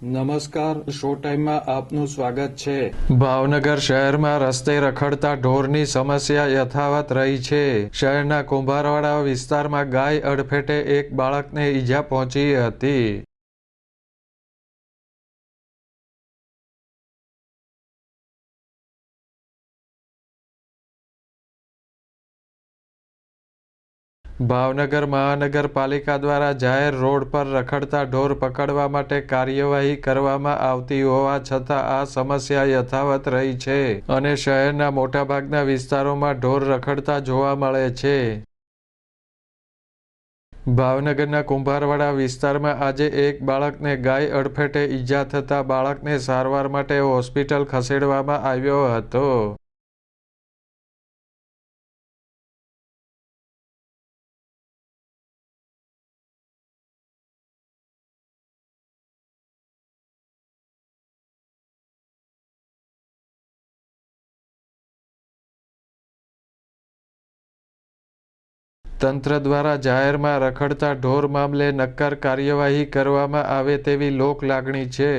નમસ્કાર, શો ટાઈમમાં આપનું સ્વાગત છે। ભાવનગર શહેરમાં રસ્તે રખડતા ઢોરની સમસ્યા યથાવત રહી છે। શહેરના કુંભારવાડા વિસ્તારમાં ગાય અડફેટે એક બાળકને ઈજા પહોંચી હતી। ભાવનગર મહાનગરપાલિકા દ્વારા જાહેર રોડ પર રખડતા ઢોર પકડવા માટે કાર્યવાહી કરવામાં આવતી હોવા છતાં આ સમસ્યા યથાવત રહી છે અને શહેરના મોટાભાગના વિસ્તારોમાં ઢોર રખડતા જોવા મળે છે। ભાવનગરના કુંભારવાડા વિસ્તારમાં આજે એક બાળકને ગાય અડફેટે ઈજા થતાં બાળકને સારવાર માટે હોસ્પિટલ ખસેડવામાં આવ્યો હતો। તંત્ર દ્વારા જાહેરમાં રખડતા ઢોર મામલે નક્કર કાર્યવાહી કરવામાં આવે તેવી લોક લાગણી છે।